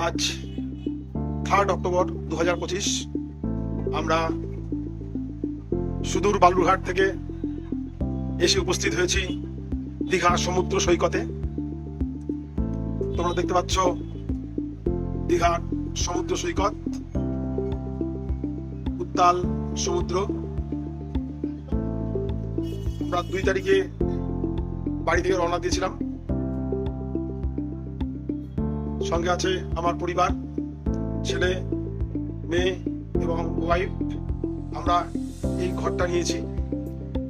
আজ 3 অক্টোবর 2025 আমরা সুদূর বালুরঘাট থেকে এসে উপস্থিত হয়েছি দীঘা সমুদ্র সৈকতে। তোমরা দেখতে পাচ্ছ দীঘার সমুদ্র সৈকত, উত্তাল সমুদ্র। আমরা 2 তারিখে বাড়ি থেকে রওনা দিয়েছিলাম। সঙ্গে আছে আমার পরিবার, ছেলে, মেয়ে এবং ওয়াইফ। আমরা এই ঘরটা নিয়েছি,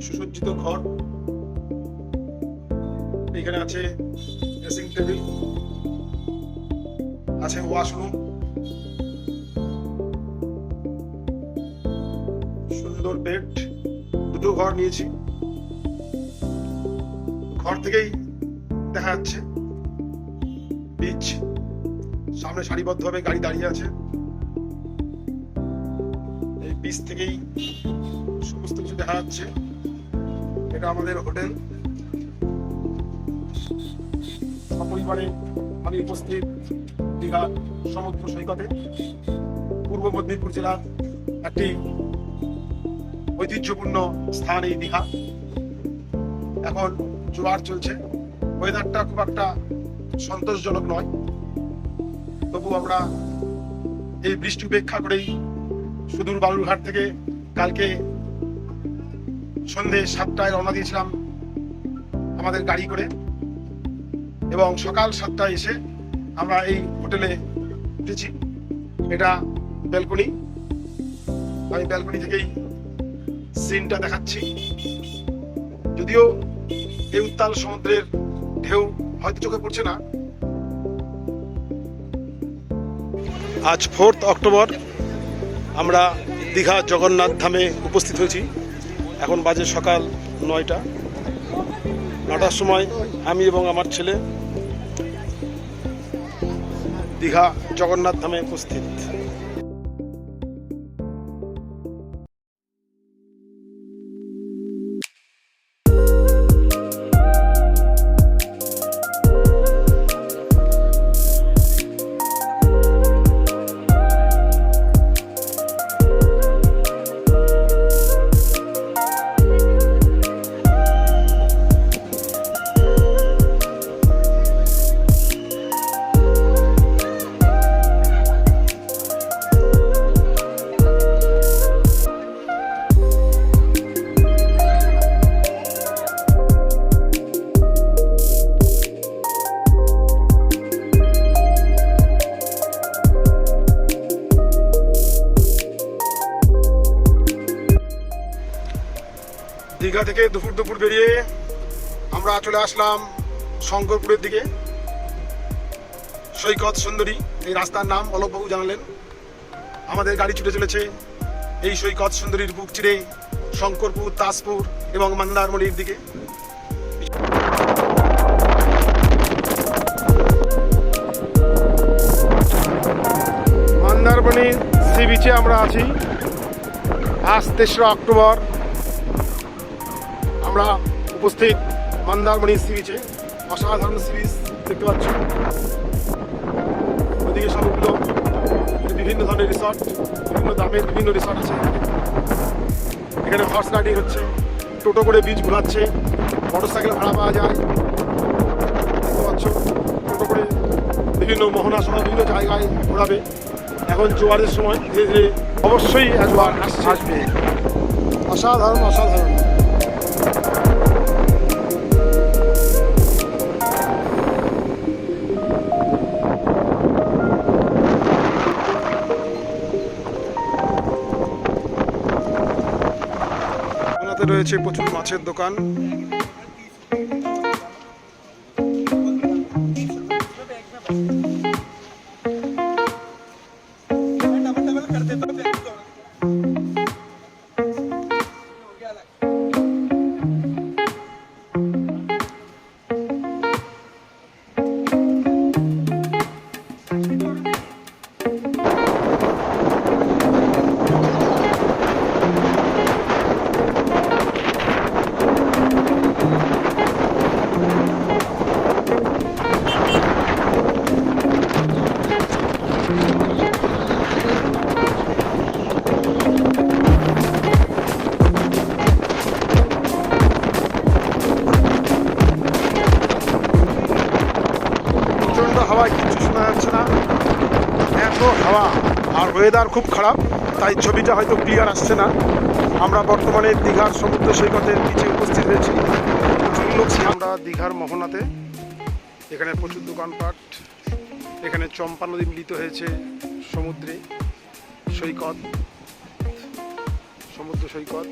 সুসজ্জিত ঘর। এখানে আছে ড্রেসিং টেবিল, আছে ওয়াশরুম, সুন্দর বেড। 2টো ঘর নিয়েছি। ঘর থেকেই দেখা যাচ্ছে বিচ, সামনে সারিবদ্ধভাবে গাড়ি দাঁড়িয়ে আছে। এই বিচ থেকেই সমস্ত কিছু দেখা যাচ্ছে। এটা আমাদের হোটেল। সপরিবারে আমি উপস্থিত দীঘা সমুদ্র সৈকতে। পূর্ব মেদিনীপুর জেলার একটি ঐতিহ্যপূর্ণ স্থান এই দীঘা। এখন জোয়ার চলছে, ওয়েদারটা খুব একটা সন্তোষজনক নয়। তবু আমরা এই বৃষ্টি উপেক্ষা করেই সুদূর বালুরঘাট থেকে কালকে সন্ধ্যে 7টায় রওনা দিয়েছিলাম আমাদের গাড়ি করে, এবং সকাল 7টায় এসে আমরা এই হোটেলে উঠেছি। এটা ব্যালকনি। আমি ব্যালকনি থেকেই সিনটা দেখাচ্ছি। যদিও এই উত্তাল সমুদ্রের ঢেউ হয়তো চোখে পড়ছে না। আজ 4 অক্টোবর আমরা দীঘা জগন্নাথ ধামে উপস্থিত হয়েছি। এখন বাজে সকাল 9টা। 9টার সময় আমি এবং আমার ছেলে দীঘা জগন্নাথ ধামে উপস্থিত। দীঘা থেকে দুপুর বেরিয়ে আমরা চলে আসলাম শঙ্করপুরের দিকে। সৈকত সুন্দরী এই রাস্তার নাম অলোকবাবু জানালেন। আমাদের গাড়ি ছুটে চলেছে এই সৈকত সুন্দরীর বুক চিরে শঙ্করপুর, তাজপুর এবং মন্দারমণির দিকে। মন্দারমণি সি বিচে আমরা আছি। আজ 3রা অক্টোবর আমরা উপস্থিত মন্দারমণি সি বিচে। অসাধারণ সি বিচ দেখতে পাচ্ছ। ওদিকে সবগুলো বিভিন্ন ধরনের রিসর্ট, বিভিন্ন দামের বিভিন্ন রিসর্ট আছে। এখানে হর্স রাইডিং হচ্ছে, টোটো করে বিচ ঘোরাচ্ছে, মোটরসাইকেল ভাড়া পাওয়া যায়। দেখতে পাচ্ছ, টোটো করে বিভিন্ন মোহনা সহ বিভিন্ন জায়গায় ঘোরাবে। এখন জোয়ারের সময় ধীরে ধীরে অবশ্যই জোয়ার আসবে। অসাধারণ অসাধারণ। রয়েছে প্রচুর মাছের দোকান। প্রচণ্ড হাওয়ায় কিচ্ছু শোনা যাচ্ছে না, এত হাওয়া। আর ওয়েদার খুব খারাপ, তাই ছবিটা হয়তো ক্লিয়ার আসছে না। আমরা বর্তমানে দীঘার সমুদ্র সৈকতের নিচে উপস্থিত হয়েছি। প্রচুর লোক, আমরা দীঘার মোহনাতে। এখানে প্রচুর দোকানপাট, এখানে চম্পা নদী মিলিত হয়েছে সমুদ্রে, সৈকত, সমুদ্র সৈকত।